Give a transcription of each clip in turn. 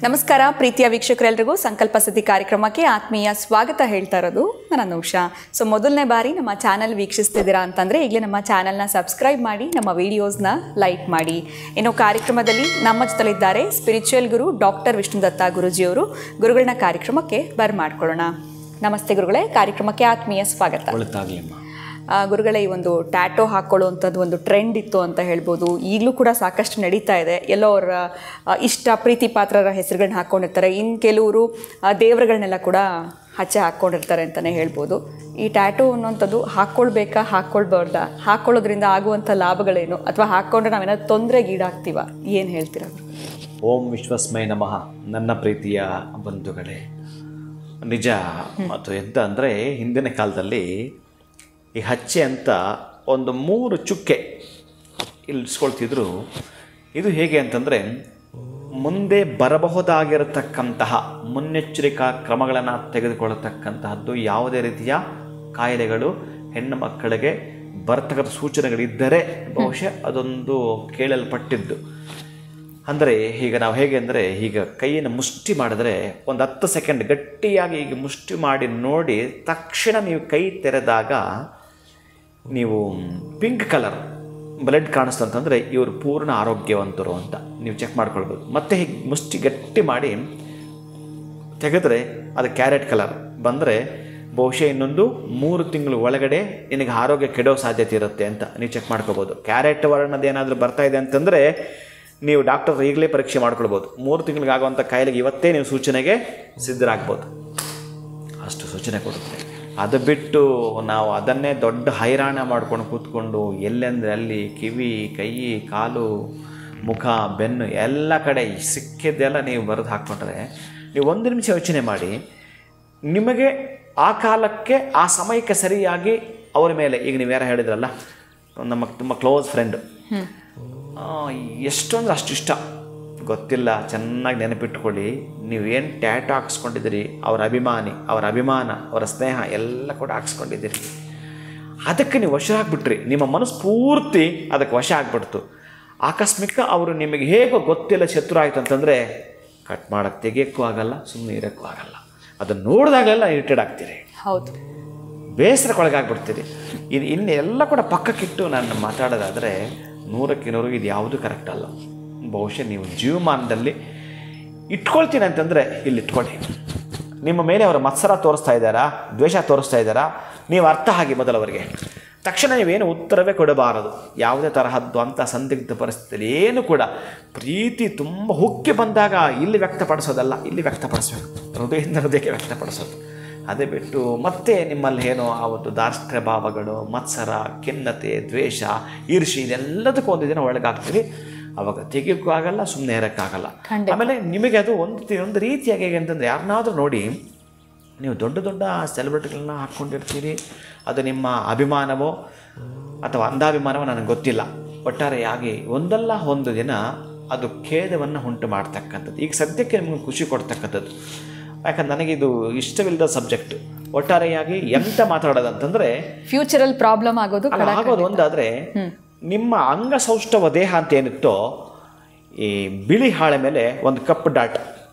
ನಮಸ್ಕಾರ ಪ್ರೀತಿಯ ವೀಕ್ಷಕರೆಲ್ಲರಿಗೂ ಸಂಕಲ್ಪ ಸಿದ್ಧಿ ಕಾರ್ಯಕ್ರಮಕ್ಕೆ ಆತ್ಮೀಯ ಸ್ವಾಗತ ಹೇಳ್ತಾ ಇರೋದು ನಾನು ಉಷಾ. ಸೊ ಮೊದಲನೇ ಬಾರಿ ನಮ್ಮ ಚಾನಲ್ ವೀಕ್ಷಿಸ್ತಿದ್ದೀರಾ ಅಂತಂದರೆ ಈಗಲೇ ನಮ್ಮ ಚಾನಲ್ನ ಸಬ್ಸ್ಕ್ರೈಬ್ ಮಾಡಿ, ನಮ್ಮ ವಿಡಿಯೋಸ್ನ ಲೈಕ್ ಮಾಡಿ. ಇನ್ನು ಕಾರ್ಯಕ್ರಮದಲ್ಲಿ ನಮ್ಮ ಜೊತೆಲಿದ್ದಾರೆ ಸ್ಪಿರಿಚುವಲ್ ಗುರು ಡಾಕ್ಟರ್ ವಿಷ್ಣುದತ್ತ ಗುರುಜಿಯವರು. ಗುರುಗಳನ್ನ ಕಾರ್ಯಕ್ರಮಕ್ಕೆ ಬರ್ಮಾಡ್ಕೊಳ್ಳೋಣ. ನಮಸ್ತೆ ಗುರುಗಳೇ, ಕಾರ್ಯಕ್ರಮಕ್ಕೆ ಆತ್ಮೀಯ ಸ್ವಾಗತ. ಗುರುಗಳೇ, ಈ ಒಂದು ಟ್ಯಾಟೋ ಹಾಕ್ಕೊಳ್ಳುವಂಥದ್ದು ಒಂದು ಟ್ರೆಂಡ್ ಇತ್ತು ಅಂತ ಹೇಳ್ಬೋದು. ಈಗಲೂ ಕೂಡ ಸಾಕಷ್ಟು ನಡೀತಾ ಇದೆ. ಎಲ್ಲೋ ಅವರ ಇಷ್ಟ ಪ್ರೀತಿ ಪಾತ್ರರ ಹೆಸರುಗಳನ್ನ ಹಾಕ್ಕೊಂಡಿರ್ತಾರೆ. ಇನ್ನು ಕೆಲವರು ದೇವರುಗಳನ್ನೆಲ್ಲ ಕೂಡ ಹಚ್ಚೆ ಹಾಕ್ಕೊಂಡಿರ್ತಾರೆ ಅಂತಲೇ ಹೇಳ್ಬೋದು. ಈ ಟ್ಯಾಟೋ ಅನ್ನೋಂಥದ್ದು ಹಾಕ್ಕೊಳ್ಬೇಕಾ ಹಾಕ್ಕೊಳ್ಬಾರ್ದಾ? ಹಾಕ್ಕೊಳ್ಳೋದ್ರಿಂದ ಆಗುವಂಥ ಲಾಭಗಳೇನು, ಅಥವಾ ಹಾಕ್ಕೊಂಡ್ರೆ ನಾವೇನಾದ್ರು ತೊಂದರೆಗೀಡಾಗ್ತೀವ? ಏನು ಹೇಳ್ತೀರ? ಓಂ ವಿಶ್ವಸ್ಮೈ ನಮಃ. ನನ್ನ ಪ್ರೀತಿಯ ಬಂಧುಗಳೇ, ನಿಜ ಮತ್ತು ಎಂತ ಅಂದರೆ, ಹಿಂದಿನ ಕಾಲದಲ್ಲಿ ಈ ಹಚ್ಚೆ ಅಂತ ಒಂದು 3 ಚುಕ್ಕೆ ಇಳಿಸ್ಕೊಳ್ತಿದ್ರು. ಇದು ಹೇಗೆ ಅಂತಂದರೆ, ಮುಂದೆ ಬರಬಹುದಾಗಿರತಕ್ಕಂತಹ ಮುನ್ನೆಚ್ಚರಿಕಾ ಕ್ರಮಗಳನ್ನು ತೆಗೆದುಕೊಳ್ಳತಕ್ಕಂತಹದ್ದು, ಯಾವುದೇ ರೀತಿಯ ಕಾಯಿಲೆಗಳು ಹೆಣ್ಣು ಮಕ್ಕಳಿಗೆ ಬರ್ತಕ್ಕಂಥ ಸೂಚನೆಗಳಿದ್ದರೆ ಬಹುಶಃ ಅದೊಂದು ಕೇಳಲ್ಪಟ್ಟಿದ್ದು. ಅಂದರೆ ಈಗ ನಾವು ಹೇಗೆ ಅಂದರೆ, ಈಗ ಕೈಯನ್ನು ಮುಷ್ಟಿ ಮಾಡಿದ್ರೆ ಒಂದು 10 ಸೆಕೆಂಡ್ ಗಟ್ಟಿಯಾಗಿ ಈಗ ಮುಷ್ಟಿ ಮಾಡಿ ನೋಡಿ, ತಕ್ಷಣ ನೀವು ಕೈ ತೆರೆದಾಗ ನೀವು ಪಿಂಕ್ ಕಲರ್ ಬ್ಲಡ್ ಕಾಣಿಸ್ತಂತಂದರೆ ಇವರು ಪೂರ್ಣ ಆರೋಗ್ಯವಂತರು ಅಂತ ನೀವು ಚೆಕ್ ಮಾಡ್ಕೊಳ್ಬೋದು. ಮತ್ತು ಹೀಗೆ ಮುಷ್ಟಿ ಗಟ್ಟಿ ಮಾಡಿ ತೆಗೆದ್ರೆ ಅದು ಕ್ಯಾರೆಟ್ ಕಲರ್ ಬಂದರೆ ಬಹುಶಃ ಇನ್ನೊಂದು 3 ತಿಂಗಳು ಒಳಗಡೆ ನಿನಗೆ ಆರೋಗ್ಯ ಕೆಡೋ ಸಾಧ್ಯತೆ ಇರುತ್ತೆ ಅಂತ ನೀವು ಚೆಕ್ ಮಾಡ್ಕೋಬೋದು. ಕ್ಯಾರೆಟ್ ವರ್ಣದೇನಾದರೂ ಬರ್ತಾ ಇದೆ ಅಂತಂದರೆ ನೀವು ಡಾಕ್ಟರ್ ಈಗಲೇ ಪರೀಕ್ಷೆ ಮಾಡ್ಕೊಳ್ಬೋದು. 3 ತಿಂಗಳಿಗಾಗುವಂಥ ಕಾಯಿಲೆಗೆ ಇವತ್ತೇ ನೀವು ಸೂಚನೆಗೆ ಸಿದ್ಧರಾಗ್ಬೋದು. ಅಷ್ಟು ಸೂಚನೆ ಕೊಡುತ್ತೆ. ಅದು ಬಿಟ್ಟು ನಾವು ಅದನ್ನೇ ದೊಡ್ಡ ಹೈರಾಣ ಮಾಡ್ಕೊಂಡು ಕೂತ್ಕೊಂಡು ಎಲ್ಲೆಂದರೆ ಅಲ್ಲಿ ಕಿವಿ, ಕೈ, ಕಾಲು, ಮುಖ, ಬೆನ್ನು ಎಲ್ಲ ಕಡೆ ಸಿಕ್ಕಿದ್ದೆಲ್ಲ ನೀವು ಬರೆದು ಹಾಕ್ಕೊಂಡ್ರೆ, ನೀವು 1 ನಿಮಿಷ ಯೋಚನೆ ಮಾಡಿ, ನಿಮಗೆ ಆ ಕಾಲಕ್ಕೆ ಆ ಸಮಯಕ್ಕೆ ಸರಿಯಾಗಿ ಅವರ ಮೇಲೆ, ಈಗ ನೀವು ಯಾರು ಹೇಳಿದ್ರಲ್ಲ ನಮ್ಮ ತುಂಬ ಕ್ಲೋಸ್ ಫ್ರೆಂಡು, ಎಷ್ಟೊಂದು ಅಷ್ಟು ಇಷ್ಟ ಗೊತ್ತಿಲ್ಲ, ಚೆನ್ನಾಗಿ ನೆನಪಿಟ್ಕೊಳ್ಳಿ. ನೀವೇನು ಟ್ಯಾಟೋ ಹಾಕ್ಸ್ಕೊಂಡಿದ್ದೀರಿ, ಅವರ ಅಭಿಮಾನಿ, ಅವರ ಅಭಿಮಾನ, ಅವರ ಸ್ನೇಹ ಎಲ್ಲ ಕೂಡ ಹಾಕ್ಸ್ಕೊಂಡಿದ್ದೀರಿ. ಅದಕ್ಕೆ ನೀವು ವಶ ಆಗಿಬಿಟ್ರಿ, ನಿಮ್ಮ ಮನಸ್ಸು ಪೂರ್ತಿ ಅದಕ್ಕೆ ವಶ ಆಗಿಬಿಡ್ತು. ಆಕಸ್ಮಿಕ ಅವರು ನಿಮಗೆ ಹೇಗೋ ಗೊತ್ತಿಲ್ಲ ಶತ್ರು ಆಯಿತು ಅಂತಂದರೆ ಕಟ್ ಮಾಡೋಕ್ಕೆ ತೆಗಿಯೋಕ್ಕೂ ಆಗಲ್ಲ, ಸುಮ್ಮನೆ ಇರೋಕ್ಕೂ ಆಗಲ್ಲ. ಅದನ್ನು ನೋಡಿದಾಗೆಲ್ಲ ಇರಿಟೇಟ್ ಆಗ್ತೀರಿ, ಹೌದು, ಬೇಸರಕ್ಕೊಳಗಾಗ್ಬಿಡ್ತೀರಿ. ಇನ್ನು ಎಲ್ಲ ಕೂಡ ಪಕ್ಕಕ್ಕಿಟ್ಟು ನಾನು ಮಾತಾಡೋದಾದರೆ 100ಕ್ಕೆ 100 ಇದು ಯಾವುದೂ ಕರೆಕ್ಟ್ ಅಲ್ಲ. ಬಹುಶಃ ನೀವು ಜೀವಮಾನದಲ್ಲಿ ಇಟ್ಕೊಳ್ತೀನಿ ಅಂತಂದರೆ ಇಲ್ಲಿ ಇಟ್ಕೊಳ್ಳಿ. ನಿಮ್ಮ ಮೇಲೆ ಅವರ ಮತ್ಸರ ತೋರಿಸ್ತಾ ಇದ್ದಾರಾ, ದ್ವೇಷ ತೋರಿಸ್ತಾ ಇದ್ದಾರಾ, ನೀವು ಅರ್ಥ ಆಗಿ ಮೊದಲವರಿಗೆ ತಕ್ಷಣ ನೀವೇನು ಉತ್ತರವೇ ಕೊಡಬಾರದು. ಯಾವುದೇ ತರಹದ್ದು ಅಂಥ ಸಂದಿಗ್ಧ ಪರಿಸ್ಥಿತಿಯಲ್ಲಿ ಏನು ಕೂಡ ಪ್ರೀತಿ ತುಂಬ ಹುಕ್ಕಿ ಬಂದಾಗ ಇಲ್ಲಿ ವ್ಯಕ್ತಪಡಿಸೋದಲ್ಲ, ಇಲ್ಲಿ ವ್ಯಕ್ತಪಡಿಸ್ಬೇಕು, ಹೃದಯದಿಂದ ಹೃದಯಕ್ಕೆ ವ್ಯಕ್ತಪಡಿಸೋದು. ಅದೇ ಬಿಟ್ಟು ಮತ್ತೆ ನಿಮ್ಮಲ್ಲಿ ಏನೋ ಆವತ್ತು ದಾರ್ಷ್ಟ್ಯ ಭಾವಗಳು, ಮತ್ಸರ, ಖಿನ್ನತೆ, ದ್ವೇಷ, ಈರ್ಷಿ ಇದೆಲ್ಲದಕ್ಕೂ ಒಂದು ದಿನ ಒಳಗಾಗ್ತೀರಿ. ಅವಾಗ ತೆಗಿಯೋಕ್ಕೂ ಆಗಲ್ಲ, ಸುಮ್ಮನೆ ಇರೋಕ್ಕಾಗಲ್ಲ. ಆಮೇಲೆ ನಿಮಗೆ ಅದು ಒಂದು ರೀತಿಯಾಗಿ ಹೇಗೆ ಅಂತಂದರೆ, ಯಾರನ್ನಾದರೂ ನೋಡಿ ನೀವು ದೊಡ್ಡ ದೊಡ್ಡ ಸೆಲೆಬ್ರಿಟಿಗಳನ್ನ ಹಾಕ್ಕೊಂಡಿರ್ತೀರಿ, ಅದು ನಿಮ್ಮ ಅಭಿಮಾನವೋ ಅಥವಾ ಅಂಧಾಭಿಮಾನವೋ ನನಗೆ ಗೊತ್ತಿಲ್ಲ, ಒಟ್ಟಾರೆಯಾಗಿ ಒಂದಲ್ಲ ಒಂದು ದಿನ ಅದು ಖೇದವನ್ನು ಉಂಟು ಮಾಡ್ತಕ್ಕಂಥದ್ದು. ಈಗ ಸದ್ಯಕ್ಕೆ ನಿಮಗೆ ಖುಷಿ ಕೊಡ್ತಕ್ಕಂಥದ್ದು. ಯಾಕಂದ್ರೆ ನನಗಿದು ಇಷ್ಟವಿಲ್ಲದ ಸಬ್ಜೆಕ್ಟ್. ಒಟ್ಟಾರೆಯಾಗಿ ಎಂತ ಮಾತಾಡೋದಂತಂದರೆ, ಫ್ಯೂಚರಲ್ಲಿ ಪ್ರಾಬ್ಲಮ್ ಆಗೋದು ಒಂದಾದರೆ, ನಿಮ್ಮ ಅಂಗಸೌಷ್ಠವ ದೇಹ ಅಂತ ಏನಿತ್ತೋ, ಈ ಬಿಳಿ ಹಾಳೆ ಮೇಲೆ ಒಂದು ಕಪ್ಪು ಡಾಟ್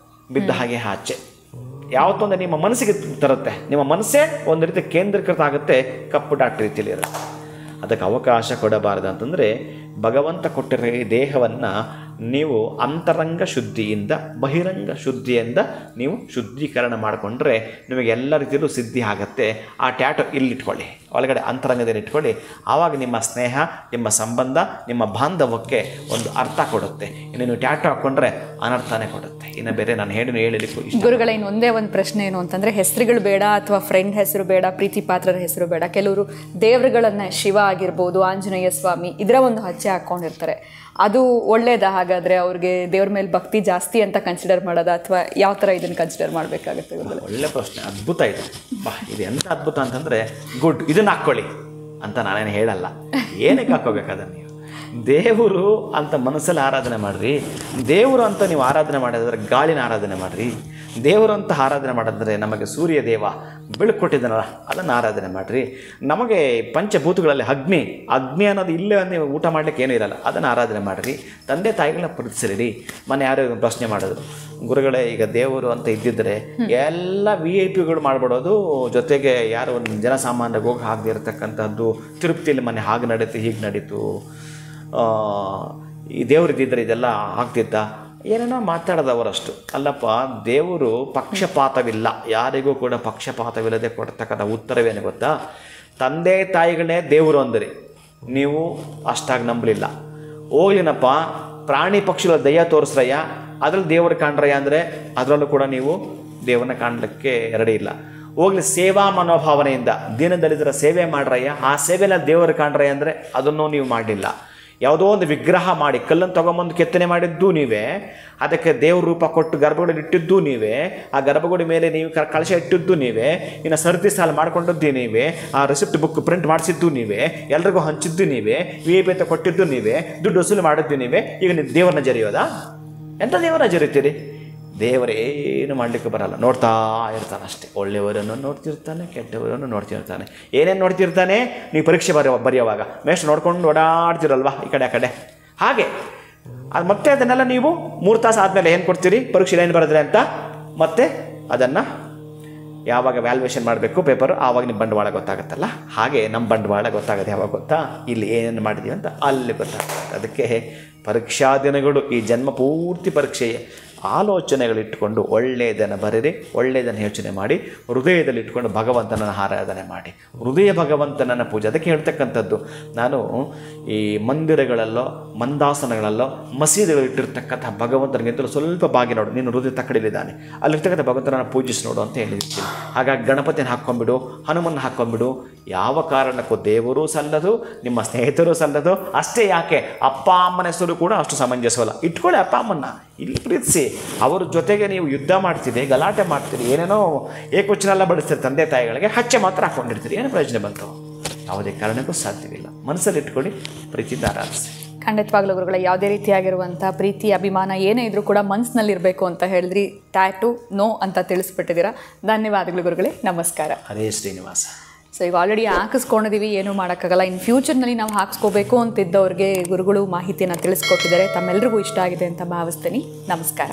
ಬಿದ್ದ ಹಾಗೆ ಆಚೆ ಯಾವತ್ತೊಂದು ನಿಮ್ಮ ಮನಸ್ಸಿಗೆ ತರುತ್ತೆ. ನಿಮ್ಮ ಮನಸ್ಸೇ ಒಂದು ರೀತಿ ಕೇಂದ್ರೀಕೃತ ಆಗುತ್ತೆ, ಕಪ್ಪು ಡಾಟ್ ರೀತಿಯಲ್ಲಿ ಇರುತ್ತೆ. ಅದಕ್ಕೆ ಅವಕಾಶ ಕೊಡಬಾರದು. ಅಂತಂದರೆ ಭಗವಂತ ಕೊಟ್ಟಿರೋ ಈ ದೇಹವನ್ನು ನೀವು ಅಂತರಂಗ ಶುದ್ಧಿಯಿಂದ ಬಹಿರಂಗ ಶುದ್ಧಿಯಿಂದ ನೀವು ಶುದ್ಧೀಕರಣ ಮಾಡಿಕೊಂಡ್ರೆ ನಿಮಗೆ ಎಲ್ಲ ರೀತಿಯಲ್ಲೂ ಸಿದ್ಧಿ ಆಗುತ್ತೆ. ಆ ಟ್ಯಾಟೋ ಇಲ್ಲಿಟ್ಕೊಳ್ಳಿ, ಒಳಗಡೆ ಅಂತರಂಗದಲ್ಲಿ ಇಟ್ಕೊಳ್ಳಿ. ಆವಾಗ ನಿಮ್ಮ ಸ್ನೇಹ, ನಿಮ್ಮ ಸಂಬಂಧ, ನಿಮ್ಮ ಬಾಂಧವ್ಯಕ್ಕೆ ಒಂದು ಅರ್ಥ ಕೊಡುತ್ತೆ. ಇನ್ನು ನೀವು ಟ್ಯಾಟೋ ಹಾಕ್ಕೊಂಡ್ರೆ ಅನರ್ಥನೇ ಕೊಡುತ್ತೆ. ಇನ್ನು ಬೇರೆ ನಾನು ಹೇಳಲಿಕ್ಕೂ ಗುರುಗಳ ಇನ್ನು ಒಂದೇ ಒಂದು ಪ್ರಶ್ನೆ ಏನು ಅಂತಂದರೆ, ಹೆಸರುಗಳು ಬೇಡ ಅಥವಾ ಫ್ರೆಂಡ್ ಹೆಸರು ಬೇಡ, ಪ್ರೀತಿ ಪಾತ್ರರ ಹೆಸರು ಬೇಡ. ಕೆಲವರು ದೇವರುಗಳನ್ನು, ಶಿವ ಆಗಿರ್ಬೋದು, ಆಂಜನೇಯ ಸ್ವಾಮಿ, ಇದರ ಒಂದು ಹಚ್ಚೆ ಹಾಕ್ಕೊಂಡಿರ್ತಾರೆ. ಅದು ಒಳ್ಳೇದಾ? ಹಾಗಾದರೆ ಅವ್ರಿಗೆ ದೇವ್ರ ಮೇಲೆ ಭಕ್ತಿ ಜಾಸ್ತಿ ಅಂತ ಕನ್ಸಿಡರ್ ಮಾಡೋದಾ, ಅಥವಾ ಯಾವ ಥರ ಇದನ್ನು ಕನ್ಸಿಡರ್ ಮಾಡಬೇಕಾಗುತ್ತೆ? ಒಳ್ಳೆ ಪ್ರಶ್ನೆ, ಅದ್ಭುತ ಇದು. ಇದು ಎಂಥ ಅದ್ಭುತ ಅಂತಂದರೆ, ಗುಡ್, ಇದನ್ನು ಹಾಕ್ಕೊಳ್ಳಿ ಅಂತ ನಾನೇನು ಹೇಳಲ್ಲ. ಏನಕ್ಕೆ ಹಾಕ್ಕೋಬೇಕಾದ್ರೆ ನೀವು ದೇವರು ಅಂತ ಮನಸ್ಸಲ್ಲಿ ಆರಾಧನೆ ಮಾಡಿರಿ. ದೇವರು ಅಂತ ನೀವು ಆರಾಧನೆ ಮಾಡಿದ್ರೆ ಗಾಳಿನ ಆರಾಧನೆ ಮಾಡಿರಿ, ದೇವರು ಅಂತ ಆರಾಧನೆ ಮಾಡಿದ್ರೆ ನಮಗೆ ಸೂರ್ಯ ದೇವ ಬೆಳಕು ಕೊಟ್ಟಿದ್ದಾನಲ್ಲ ಅದನ್ನು ಆರಾಧನೆ ಮಾಡಿರಿ. ನಮಗೆ ಪಂಚಭೂತಗಳಲ್ಲಿ ಅಗ್ನಿ ಅನ್ನೋದು ಇಲ್ಲೇ ನೀವು ಊಟ ಮಾಡಲಿಕ್ಕೆ ಏನೂ ಇರಲ್ಲ, ಅದನ್ನು ಆರಾಧನೆ ಮಾಡಿರಿ. ತಂದೆ ತಾಯಿಗಳನ್ನ ಪ್ರೀತಿಸಿರಿ. ಮೊನ್ನೆ ಯಾರೋ ಪ್ರಶ್ನೆ ಮಾಡಿದ್ರು, ಗುರುಗಳೇ ಈಗ ದೇವರು ಅಂತ ಇದ್ದಿದ್ದರೆ ಎಲ್ಲ VIP ಮಾಡಿಬಿಡೋದು, ಜೊತೆಗೆ ಯಾರು ಒಂದು ಜನಸಾಮಾನ್ಯರಿಗೆ ಹೋಗಿ ಆಗದೆ ಇರತಕ್ಕಂಥದ್ದು, ತಿರುಪತಿಯಲ್ಲಿ ಮೊನ್ನೆ ಹಾಗೆ ನಡೀತು ಹೀಗೆ ನಡೀತು, ಈ ದೇವರು ಇದ್ದಿದ್ದರೆ ಇದೆಲ್ಲ ಆಗ್ತಿದ್ದ, ಏನೇನೋ ಮಾತಾಡೋದವರಷ್ಟು. ಅಲ್ಲಪ್ಪ, ದೇವರು ಪಕ್ಷಪಾತವಿಲ್ಲ, ಯಾರಿಗೂ ಕೂಡ ಪಕ್ಷಪಾತವಿಲ್ಲದೆ ಕೊಡ್ತಕ್ಕಂಥ ಉತ್ತರವೇನು ಗೊತ್ತಾ? ತಂದೆ ತಾಯಿಗಳೇ ದೇವರು ಅಂದ್ರಿ, ನೀವು ಅಷ್ಟಾಗಿ ನಂಬಲಿಲ್ಲ. ಹೋಗ್ಲಿನಪ್ಪ, ಪ್ರಾಣಿ ಪಕ್ಷಿಗಳ ದಯ ತೋರಿಸ್ರಯ್ಯ, ಅದ್ರಲ್ಲಿ ದೇವರು ಕಾಣ್ರಯ್ಯ ಅಂದರೆ ಅದರಲ್ಲೂ ಕೂಡ ನೀವು ದೇವರನ್ನ ಕಾಣಲಿಕ್ಕೆ ರೆಡಿ ಇಲ್ಲ. ಹೋಗ್ಲಿ, ಸೇವಾ ಮನೋಭಾವನೆಯಿಂದ ದೀನದಲಿತರ ಸೇವೆ ಮಾಡ್ರಯ್ಯ, ಆ ಸೇವೆನ ದೇವರು ಕಾಣ್ರಯ್ಯ ಅಂದರೆ ಅದನ್ನು ನೀವು ಮಾಡಲಿಲ್ಲ. ಯಾವುದೋ ಒಂದು ವಿಗ್ರಹ ಮಾಡಿ ಕಲ್ಲನ್ನು ತೊಗೊಂಬಂದು ಕೆತ್ತನೆ ಮಾಡಿದ್ದು ನೀವೇ, ಅದಕ್ಕೆ ದೇವ್ರ ರೂಪ ಕೊಟ್ಟು ಗರ್ಭಗುಡಿ ಇಟ್ಟಿದ್ದು ನೀವೇ, ಆ ಗರ್ಭಗುಡಿ ಮೇಲೆ ನೀವು ಕಳಶ ಇಟ್ಟಿದ್ದು ನೀವೇ, ಇನ್ನು ಸರತಿ ಸಾಲ ಮಾಡ್ಕೊಂಡದ್ದು ನೀವೇ, ಆ ರೆಸಿಪ್ಟ್ ಬುಕ್ ಪ್ರಿಂಟ್ ಮಾಡಿಸಿದ್ದು ನೀವೇ, ಎಲ್ರಿಗೂ ಹಂಚಿದ್ದು ನೀವೇ, VIP ಅಂತ ಕೊಟ್ಟಿದ್ದು ನೀವೇ, ದುಡ್ಡು ವಸೂಲು ಮಾಡಿದ್ದು ನೀವೇ. ಈಗ ನೀವು ದೇವ್ರನ್ನ ಜರಿಯೋದಾ? ಎಂಥ ದೇವರನ್ನ ಜರಿತೀರಿ? ದೇವರೇನು ಮಾಡಲಿಕ್ಕೆ ಬರಲ್ಲ, ನೋಡ್ತಾ ಇರ್ತಾನೆ ಅಷ್ಟೇ. ಒಳ್ಳೆಯವರನ್ನು ನೋಡ್ತಿರ್ತಾನೆ, ಕೆಟ್ಟವರನ್ನು ನೋಡ್ತಿರ್ತಾನೆ. ಏನೇನು ನೋಡ್ತಿರ್ತಾನೆ? ನೀವು ಪರೀಕ್ಷೆ ಬರೆಯುವಾಗ ಮೇಷ್ಟ್ರು ನೋಡ್ಕೊಂಡು ಓಡಾಡ್ತಿರಲ್ವ ಈ ಕಡೆ ಆ ಕಡೆ, ಹಾಗೆ ಅದು ಮತ್ತೆ ಅದನ್ನೆಲ್ಲ ನೀವು 3 ತಾಸು ಆದಮೇಲೆ ಏನು ಕೊಡ್ತೀರಿ, ಪರೀಕ್ಷೆ ಏನು ಬರೆದ್ರೆ ಅಂತ, ಮತ್ತೆ ಅದನ್ನು ಯಾವಾಗ ವ್ಯಾಲ್ಯೂಯೇಷನ್ ಮಾಡಬೇಕು ಪೇಪರು, ಆವಾಗ ನಿಮ್ಮ ಬಂಡವಾಳ ಗೊತ್ತಾಗುತ್ತಲ್ಲ. ಹಾಗೆ ನಮ್ಮ ಬಂಡವಾಳ ಗೊತ್ತಾಗುತ್ತೆ ಯಾವಾಗ ಗೊತ್ತಾ? ಇಲ್ಲಿ ಏನೇನು ಮಾಡಿದ್ದೀವಿ ಅಂತ ಅಲ್ಲಿ ಗೊತ್ತಾಗುತ್ತೆ. ಅದಕ್ಕೆ ಪರೀಕ್ಷಾ ದಿನಗಳು ಈ ಜನ್ಮ ಪೂರ್ತಿ ಪರೀಕ್ಷೆಯೇ. ಆಲೋಚನೆಗಳಿಟ್ಟುಕೊಂಡು ಒಳ್ಳೆಯದನ್ನು ಬರೀರಿ, ಒಳ್ಳೆಯದನ್ನು ಯೋಚನೆ ಮಾಡಿ, ಹೃದಯದಲ್ಲಿ ಇಟ್ಕೊಂಡು ಭಗವಂತನನ್ನು ಆರಾಧನೆ ಮಾಡಿ, ಹೃದಯ ಭಗವಂತನನ್ನು ಪೂಜೆ. ಅದಕ್ಕೆ ಹೇಳ್ತಕ್ಕಂಥದ್ದು, ನಾನು ಈ ಮಂದಿರಗಳಲ್ಲೋ ಮಂದಾಸನಗಳಲ್ಲೋ ಮಸೀದಿಗಳು ಇಟ್ಟಿರ್ತಕ್ಕಂಥ ಭಗವಂತನಿಗಿಂತಲೂ ಸ್ವಲ್ಪ ಬಾಗಿ ನೋಡು, ನೀನು ಹೃದಯ ತಕ್ಕಡಿಲಿದ್ದಾನೆ, ಅಲ್ಲಿರ್ತಕ್ಕಂಥ ಭಗವಂತನನ್ನು ಪೂಜಿಸಿ ನೋಡು ಅಂತ ಹೇಳಿರ್ತೀನಿ. ಹಾಗಾಗಿ ಗಣಪತಿನ ಹಾಕ್ಕೊಂಡ್ಬಿಡು, ಹನುಮನ್ನ ಹಾಕ್ಕೊಂಡ್ಬಿಡು. ಯಾವ ಕಾರಣಕ್ಕೂ ದೇವರು ಸಲ್ಲದು, ನಿಮ್ಮ ಸ್ನೇಹಿತರು ಸಲ್ಲದು. ಅಷ್ಟೇ ಯಾಕೆ, ಅಪ್ಪ ಅಮ್ಮನ ಹೆಸರು ಕೂಡ ಅಷ್ಟು ಸಮಂಜಸವಲ್ಲ. ಇಟ್ಕೊಳ್ಳಿ ಅಪ್ಪ ಅಮ್ಮನ್ನ, ಇಲ್ಲಿ ಪ್ರೀತಿಸಿ. ಅವ್ರ ಜೊತೆಗೆ ನೀವು ಯುದ್ಧ ಮಾಡ್ತೀರಿ, ಗಲಾಟೆ ಮಾಡ್ತೀರಿ, ಏನೇನೋ ಏಕವಚನ ಎಲ್ಲ ಬಡಿಸ್ತೀರಿ ತಂದೆ ತಾಯಿಗಳಿಗೆ, ಹಚ್ಚೆ ಮಾತ್ರ ಹಾಕ್ಕೊಂಡಿರ್ತೀರಿ. ಏನು ಪ್ರಯೋಜನ ಬಂತು? ಯಾವುದೇ ಕಾರಣಕ್ಕೂ ಸಾಧ್ಯವಿಲ್ಲ. ಮನಸ್ಸಲ್ಲಿ ಇಟ್ಕೊಳ್ಳಿ, ಪ್ರೀತಿಯಿಂದ ಆರಾಧಿಸಿ. ಖಂಡಿತವಾಗ್ಲೂ ಗುರುಗಳೇ, ಯಾವುದೇ ರೀತಿಯಾಗಿರುವಂಥ ಪ್ರೀತಿ ಅಭಿಮಾನ ಏನೇ ಇದ್ರೂ ಕೂಡ ಮನಸ್ಸಿನಲ್ಲಿರಬೇಕು ಅಂತ ಹೇಳಿದ್ರಿ. ಟ್ಯಾಟು ನೋ ಅಂತ ತಿಳಿಸ್ಬಿಟ್ಟಿದ್ದೀರಾ. ಧನ್ಯವಾದಗಳು ಗುರುಗಳೇ, ನಮಸ್ಕಾರ. ಹರೇ ಶ್ರೀನಿವಾಸ. ಸೊ ಈಗ ಆಲ್ರೆಡಿ ಹಾಕಿಸ್ಕೊಂಡಿದ್ದೀವಿ, ಏನೂ ಮಾಡೋಕ್ಕಾಗಲ್ಲ. ಇನ್ನು ಫ್ಯೂಚರ್ನಲ್ಲಿ ನಾವು ಹಾಕಿಸ್ಕೋಬೇಕು ಅಂತಿದ್ದವ್ರಿಗೆ ಗುರುಗಳು ಮಾಹಿತಿಯನ್ನು ತಿಳಿಸ್ಕೊಟ್ಟಿದ್ದಾರೆ. ತಮ್ಮೆಲ್ಲರಿಗೂ ಇಷ್ಟ ಆಗಿದೆ ಅಂತ ಭಾವಿಸ್ತೀನಿ. ನಮಸ್ಕಾರ.